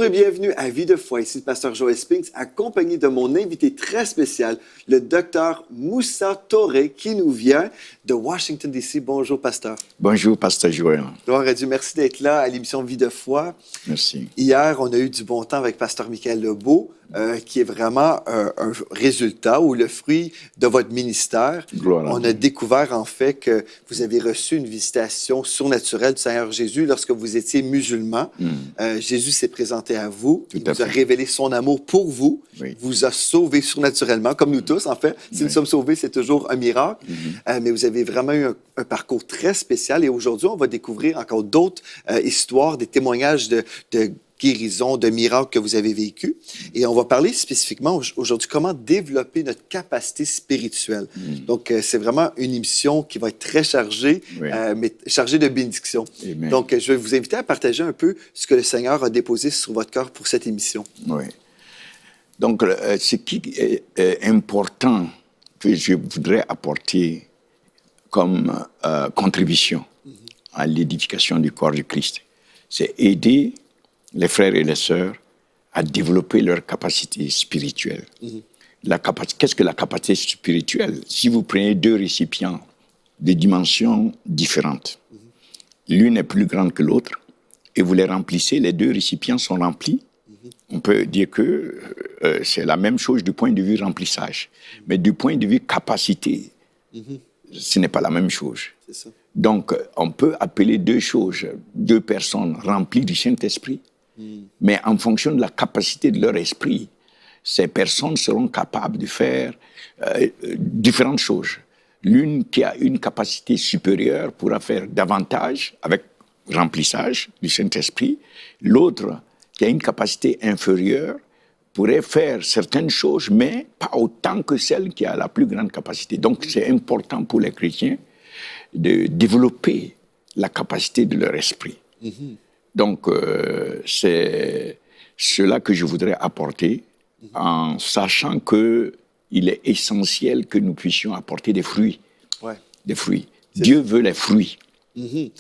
Bonjour et bienvenue à Vie de foi. Ici le pasteur Joel Spinks, accompagné de mon invité très spécial, le docteur Moussa Touré, qui nous vient de Washington, D.C. Bonjour, pasteur. Bonjour, pasteur Joel. Gloire à Dieu. Merci d'être là à l'émission Vie de foi. Merci. Hier, on a eu du bon temps avec pasteur Michael Lebeau, qui est vraiment un résultat ou le fruit de votre ministère. Gloire à On Dieu. a découvert en fait que vous avez reçu une visitation surnaturelle du Seigneur Jésus lorsque vous étiez musulman. Jésus s'est présenté à vous, Tout il à vous a fait. révélé son amour pour vous, Oui. vous a sauvé surnaturellement, comme nous tous en fait. Si nous sommes sauvés, c'est toujours un miracle. Mais vous avez vraiment eu un parcours très spécial et aujourd'hui, on va découvrir encore d'autres histoires, des témoignages de guérison, de miracles que vous avez vécu. Et on va parler spécifiquement aujourd'hui comment développer notre capacité spirituelle. Donc, c'est vraiment une émission qui va être très chargée, Oui. mais chargée de bénédictions. Amen. Donc, je vais vous inviter à partager un peu ce que le Seigneur a déposé sur votre cœur pour cette émission. Oui. Donc, ce qui est important que je voudrais apporter comme contribution à l'édification du corps du Christ, c'est aider les frères et les sœurs à développer leur capacité spirituelle. Qu'est-ce que la capacité spirituelle? Si vous prenez deux récipients de dimensions différentes, l'une est plus grande que l'autre, et vous les remplissez, les deux récipients sont remplis, on peut dire que c'est la même chose du point de vue remplissage. Mais du point de vue capacité, ce n'est pas la même chose. C'est ça. Donc, on peut appeler deux choses, deux personnes remplies du Saint-Esprit, mais en fonction de la capacité de leur esprit, ces personnes seront capables de faire différentes choses. L'une qui a une capacité supérieure pourra faire davantage avec remplissage du Saint-Esprit. L'autre qui a une capacité inférieure pourrait faire certaines choses, mais pas autant que celle qui a la plus grande capacité. Donc, c'est important pour les chrétiens de développer la capacité de leur esprit. Donc, c'est cela que je voudrais apporter en sachant qu'il est essentiel que nous puissions apporter des fruits. Ouais. Des fruits. Dieu veut les fruits.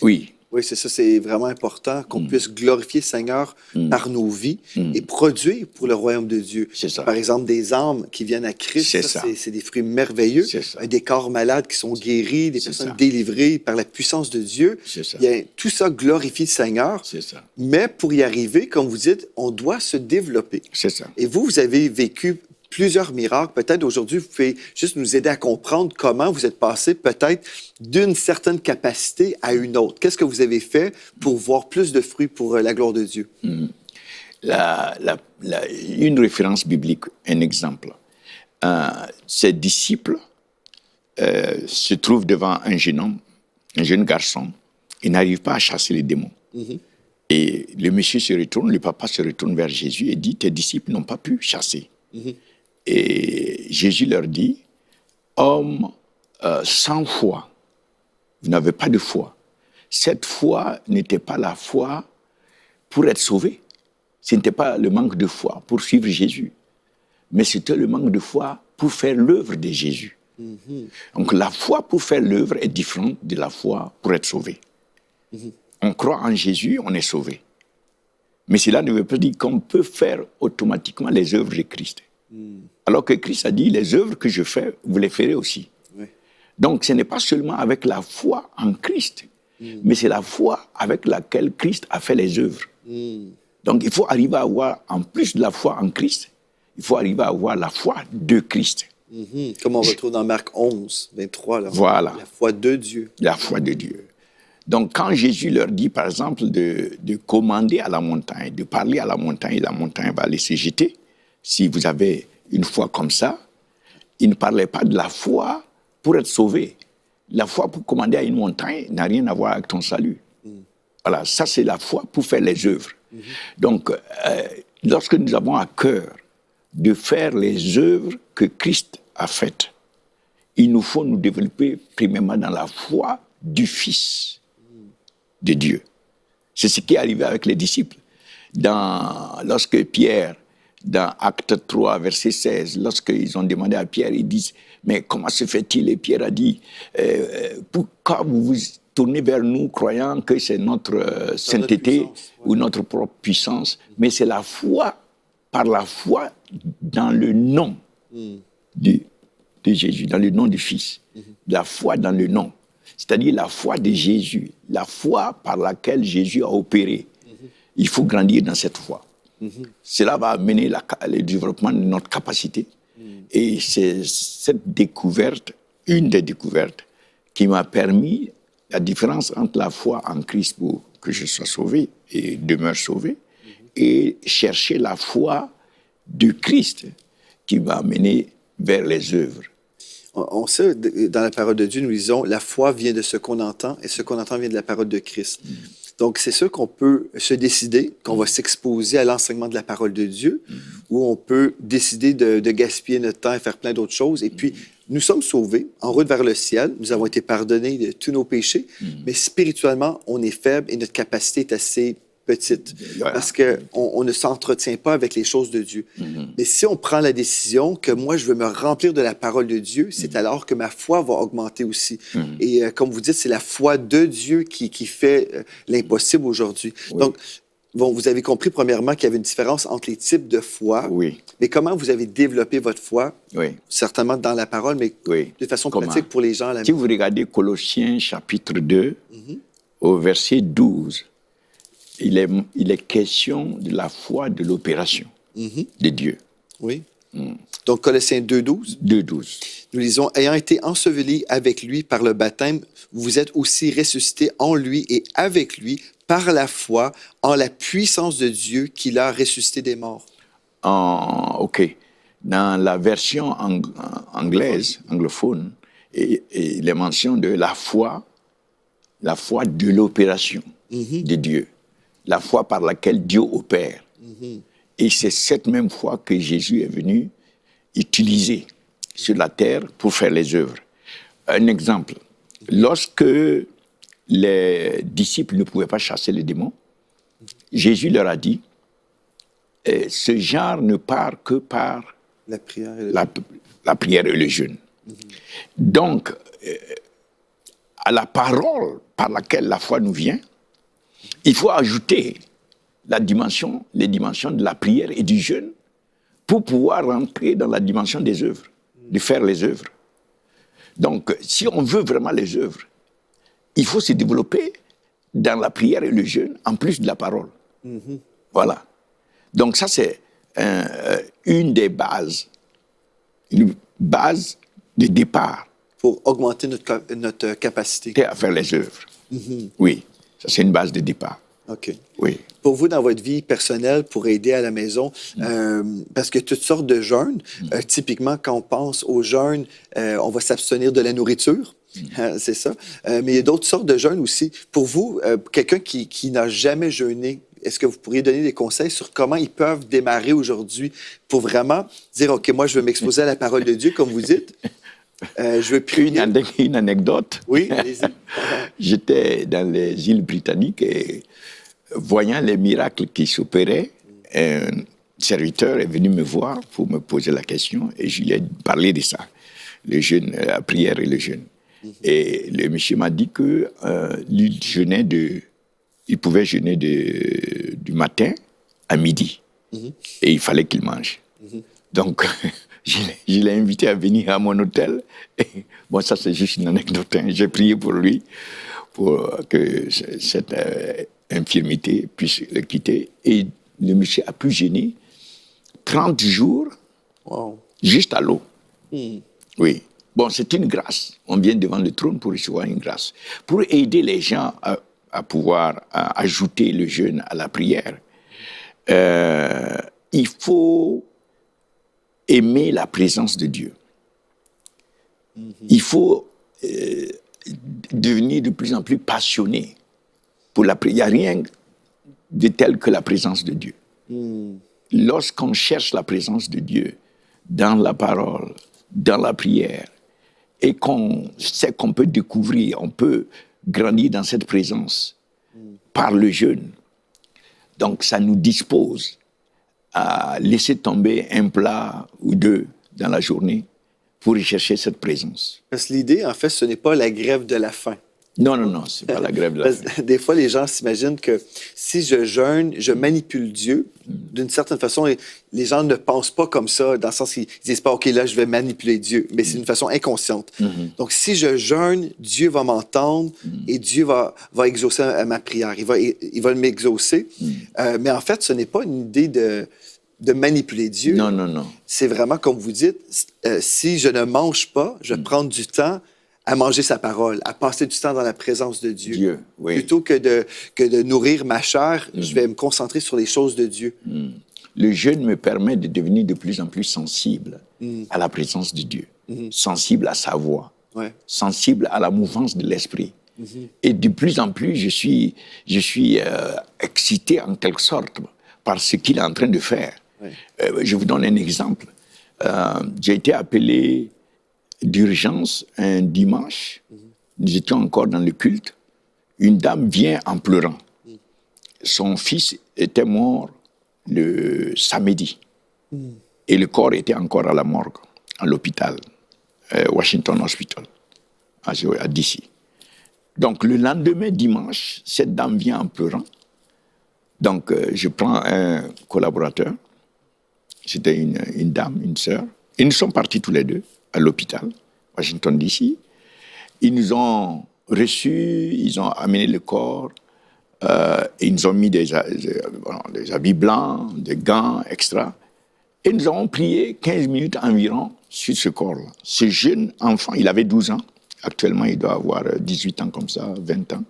Oui. Oui, c'est ça, c'est vraiment important qu'on puisse glorifier le Seigneur par nos vies et produire pour le royaume de Dieu. C'est ça. Par exemple, des âmes qui viennent à Christ, C'est ça, ça. c'est des fruits merveilleux. C'est ça. Des corps malades qui sont guéris, des C'est personnes ça. délivrées par la puissance de Dieu. C'est ça. Bien, tout ça glorifie le Seigneur. C'est ça. Mais pour y arriver, comme vous dites, on doit se développer. C'est ça. Et vous avez vécu plusieurs miracles. Peut-être aujourd'hui, vous pouvez juste nous aider à comprendre comment vous êtes passé peut-être d'une certaine capacité à une autre. Qu'est-ce que vous avez fait pour voir plus de fruits pour la gloire de Dieu? Une référence biblique, un exemple. Ses disciples se trouvent devant un jeune homme, un jeune garçon. Il n'arrive pas à chasser les démons. Et le monsieur se retourne, le papa se retourne vers Jésus et dit, tes disciples n'ont pas pu chasser. Et Jésus leur dit, homme sans foi, vous n'avez pas de foi. Cette foi n'était pas la foi pour être sauvé. Ce n'était pas le manque de foi pour suivre Jésus. Mais c'était le manque de foi pour faire l'œuvre de Jésus. Donc la foi pour faire l'œuvre est différente de la foi pour être sauvé. On croit en Jésus, on est sauvé. Mais cela ne veut pas dire qu'on peut faire automatiquement les œuvres de Christ. Alors que Christ a dit, les œuvres que je fais, vous les ferez aussi. Oui. Donc ce n'est pas seulement avec la foi en Christ, mais c'est la foi avec laquelle Christ a fait les œuvres. Donc il faut arriver à avoir, en plus de la foi en Christ, il faut arriver à avoir la foi de Christ. Comme on retrouve dans Marc 11, 23, là, Voilà. la foi de Dieu. La foi de Dieu. Donc, quand Jésus leur dit, par exemple, de commander à la montagne, de parler à la montagne va aller se jeter, si vous avez une foi comme ça, il ne parlait pas de la foi pour être sauvé. La foi pour commander à une montagne n'a rien à voir avec ton salut. Voilà, ça c'est la foi pour faire les œuvres. Donc, lorsque nous avons à cœur de faire les œuvres que Christ a faites, il nous faut nous développer premièrement dans la foi du Fils de Dieu. C'est ce qui est arrivé avec les disciples. Lorsque Pierre, dans Acte 3, verset 16, lorsqu'ils ont demandé à Pierre, ils disent, mais comment se fait-il? Et Pierre a dit, pourquoi vous vous tourner vers nous croyant que c'est notre sainteté ou notre propre puissance, mais c'est la foi, par la foi dans le nom de Jésus, dans le nom du Fils. La foi dans le nom, c'est-à-dire la foi de Jésus, la foi par laquelle Jésus a opéré. Il faut grandir dans cette foi. Cela va amener le développement de notre capacité. Et c'est cette découverte, une des découvertes, qui m'a permis la différence entre la foi en Christ pour que je sois sauvé et demeure sauvé, et chercher la foi de Christ qui m'a amené vers les œuvres. On sait, dans la parole de Dieu, nous lisons, la foi vient de ce qu'on entend, et ce qu'on entend vient de la parole de Christ. Donc, c'est sûr qu'on peut se décider qu'on va s'exposer à l'enseignement de la parole de Dieu, ou on peut décider de gaspiller notre temps et faire plein d'autres choses. Et puis, nous sommes sauvés, en route vers le ciel. Nous avons été pardonnés de tous nos péchés, mais spirituellement, on est faible et notre capacité est assez petite, parce qu'on ne s'entretient pas avec les choses de Dieu. Mais si on prend la décision que moi, je veux me remplir de la parole de Dieu, c'est alors que ma foi va augmenter aussi. Et comme vous dites, c'est la foi de Dieu qui fait l'impossible aujourd'hui. Donc, bon, vous avez compris premièrement qu'il y avait une différence entre les types de foi. Oui. Mais comment vous avez développé votre foi? Oui. Certainement dans la parole, mais de façon pratique pour les gens à la Si maison. vous regardez Colossiens chapitre 2, au verset 12, il est question de la foi de l'opération de Dieu. Oui. Donc, Colossiens 2,12. 2,12. Nous lisons, ayant été ensevelis avec lui par le baptême, vous êtes aussi ressuscités en lui et avec lui par la foi en la puissance de Dieu qui l'a ressuscité des morts. OK. Dans la version anglaise, anglophone, il est mention de la foi de l'opération de Dieu, la foi par laquelle Dieu opère. Et c'est cette même foi que Jésus est venu utiliser sur la terre pour faire les œuvres. Un exemple, lorsque les disciples ne pouvaient pas chasser les démons, Jésus leur a dit, ce genre ne part que par La prière et la prière et le jeûne. Donc, à la parole par laquelle la foi nous vient, il faut ajouter les dimensions de la prière et du jeûne pour pouvoir rentrer dans la dimension des œuvres, de faire les œuvres. Donc, si on veut vraiment les œuvres, il faut se développer dans la prière et le jeûne, en plus de la parole. Voilà. Donc ça, c'est une des bases, une base de départ. Pour augmenter notre capacité. À faire les œuvres. Oui, ça c'est une base de départ. OK. Oui. Pour vous, dans votre vie personnelle, pour aider à la maison, parce que toutes sortes de jeûnes, typiquement, quand on pense au jeûne, on va s'abstenir de la nourriture, c'est ça. Mais il y a d'autres sortes de jeûnes aussi. Pour vous, quelqu'un qui n'a jamais jeûné, est-ce que vous pourriez donner des conseils sur comment ils peuvent démarrer aujourd'hui pour vraiment dire, OK, moi, je veux m'exposer à la parole de Dieu, comme vous dites. Je veux prier. Une anecdote. Oui, allez-y. J'étais dans les îles britanniques et voyant les miracles qui s'opéraient, un serviteur est venu me voir pour me poser la question et je lui ai parlé de ça, le jeûne, la prière et le jeûne. Et le monsieur m'a dit que il pouvait jeûner du matin à midi et il fallait qu'il mange. Donc, je l'ai invité à venir à mon hôtel. Et, bon, ça, c'est juste une anecdote. J'ai prié pour lui, pour que cette infirmité puisse le quitter. Et le monsieur a pu jeûner 30 jours juste à l'eau. Oui. Bon, c'est une grâce. On vient devant le trône pour recevoir une grâce. Pour aider les gens à pouvoir ajouter le jeûne à la prière, il faut aimer la présence de Dieu. Il faut devenir de plus en plus passionné pour la prière. Il n'y a rien de tel que la présence de Dieu. Lorsqu'on cherche la présence de Dieu dans la parole, dans la prière, et qu'on sait qu'on peut découvrir, on peut grandir dans cette présence par le jeûne, donc ça nous dispose à laisser tomber un plat ou deux dans la journée pour rechercher cette présence. Parce que l'idée, en fait, ce n'est pas la grève de la faim. Non, non, non, c'est pas la grève de la Parce faim. que des fois, les gens s'imaginent que si je jeûne, je manipule Dieu. D'une certaine façon, les gens ne pensent pas comme ça, dans le sens qu'ils disent pas, OK, là, je vais manipuler Dieu, mais c'est d'une façon inconsciente. Donc, si je jeûne, Dieu va m'entendre et Dieu va exaucer ma prière. Il va m'exaucer. Mais en fait, ce n'est pas une idée de manipuler Dieu. Non, non, non. C'est vraiment, comme vous dites, si je ne mange pas, je vais prendre du temps à manger sa parole, à passer du temps dans la présence de Dieu. Dieu, oui. Plutôt que de nourrir ma chair, je vais me concentrer sur les choses de Dieu. Le jeûne me permet de devenir de plus en plus sensible à la présence de Dieu, sensible à sa voix, Ouais. sensible à la mouvance de l'esprit. Et de plus en plus, je suis excité en quelque sorte par ce qu'il est en train de faire. Ouais. Je vous donne un exemple. J'ai été appelé d'urgence un dimanche. Nous étions encore dans le culte. Une dame vient en pleurant. Son fils était mort le samedi. Et le corps était encore à la morgue, à l'hôpital, Washington Hospital, à DC. Donc le lendemain, dimanche, cette dame vient en pleurant. Donc je prends un collaborateur. C'était une dame, une sœur. Et nous sommes partis tous les deux à l'hôpital, Washington DC. Ils nous ont reçus, ils ont amené le corps, ils nous ont mis des habits blancs, des gants, extra. Et nous avons prié 15 minutes environ sur ce corps-là. Ce jeune enfant, il avait 12 ans. Actuellement, il doit avoir 18 ans comme ça, 20 ans.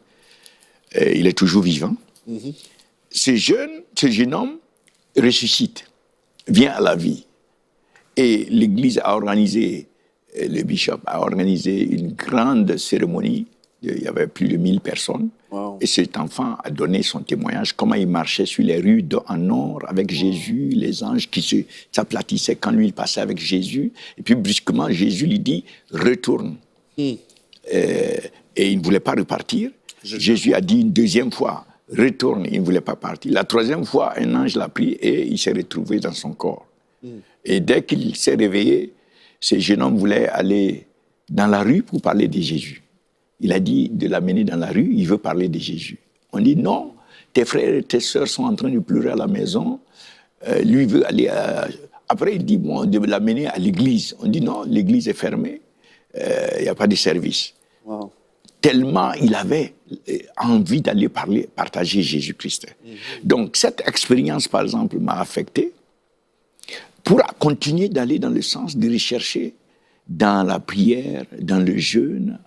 Et il est toujours vivant. Ce jeune homme ressuscite, vient à la vie. Et l'Église a organisé, le bishop a organisé une grande cérémonie. Il y avait plus de 1000 personnes. Wow. Et cet enfant a donné son témoignage, comment il marchait sur les rues en or avec Jésus, les anges qui s'aplatissaient quand lui il passait avec Jésus. Et puis brusquement, Jésus lui dit, retourne. Et il ne voulait pas repartir. Jésus a dit une deuxième fois, retourne. Il ne voulait pas partir. La troisième fois, un ange l'a pris et il s'est retrouvé dans son corps. Et dès qu'il s'est réveillé, ce jeune homme voulait aller dans la rue pour parler de Jésus. Il a dit de l'amener dans la rue, il veut parler de Jésus. On dit non, tes frères et tes sœurs sont en train de pleurer à la maison. Lui veut aller à... Après, il dit bon, de l'amener à l'église. On dit non, l'église est fermée, il n'y a pas de service. Wow. Tellement il avait envie d'aller partager Jésus-Christ. Donc cette expérience, par exemple, m'a affecté pour continuer d'aller dans le sens de rechercher dans la prière, dans le jeûne,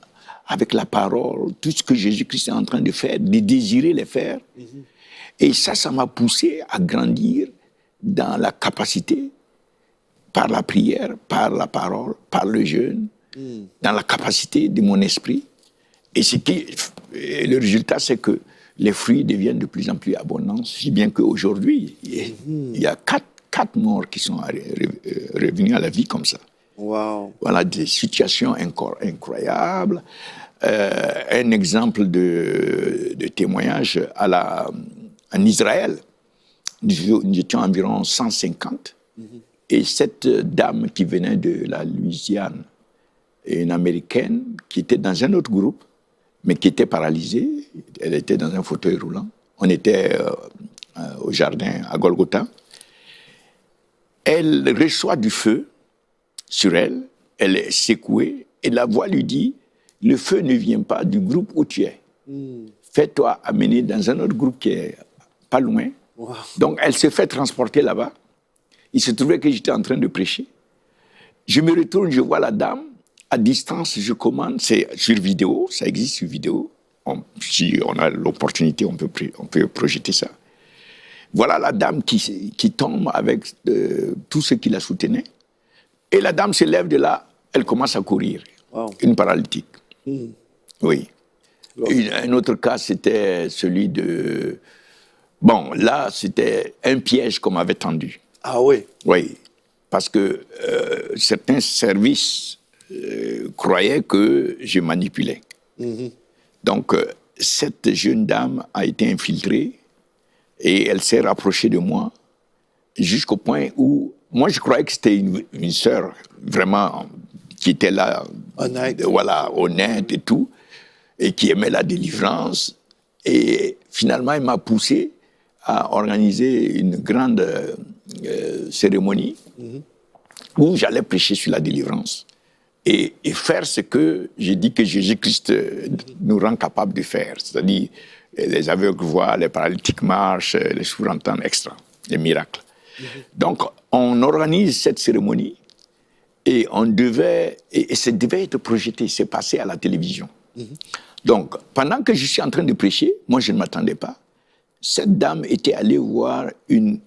avec la parole, tout ce que Jésus-Christ est en train de faire, de désirer les faire. Et ça m'a poussé à grandir dans la capacité, par la prière, par la parole, par le jeûne, dans la capacité de mon esprit. Et le résultat, c'est que les fruits deviennent de plus en plus abondants, si bien qu'aujourd'hui, il y a quatre morts qui sont revenus à la vie comme ça. Wow. Voilà des situations incroyables. Un exemple de témoignage en Israël. Nous étions environ 150. Et cette dame qui venait de la Louisiane, une Américaine, qui était dans un autre groupe, mais qui était paralysée. Elle était dans un fauteuil roulant. On était au jardin à Golgotha. Elle reçoit du feu sur elle, elle est secouée, et la voix lui dit, le feu ne vient pas du groupe où tu es. Fais-toi amener dans un autre groupe qui est pas loin. Wow. Donc elle se fait transporter là-bas. Il se trouvait que j'étais en train de prêcher. Je me retourne, je vois la dame, à distance, je commande, c'est sur vidéo, ça existe sur vidéo. Si on a l'opportunité, on peut projeter ça. Voilà la dame qui tombe avec tout ce qui la soutenait. Et la dame se lève de là, elle commence à courir. Wow. Une paralytique. Oui. Wow. Un autre cas, c'était celui de... Bon, là, c'était un piège qu'on m'avait tendu. Ah oui? Oui, parce que certains services croyaient que je manipulais. Donc, cette jeune dame a été infiltrée et elle s'est rapprochée de moi jusqu'au point où... Moi, je croyais que c'était une sœur vraiment qui était là, Honnête. voilà, honnête et tout. et qui aimait la délivrance. Et finalement, il m'a poussé à organiser une grande cérémonie où j'allais prêcher sur la délivrance et faire ce que j'ai dit que Jésus-Christ nous rend capable de faire. C'est-à-dire, les aveugles voient, les paralytiques marchent, les sourds entendent, extra, les miracles. Donc, on organise cette cérémonie et ça devait être projeté, c'est passé à la télévision. Donc, pendant que je suis en train de prêcher, moi je ne m'attendais pas, cette dame était allée voir une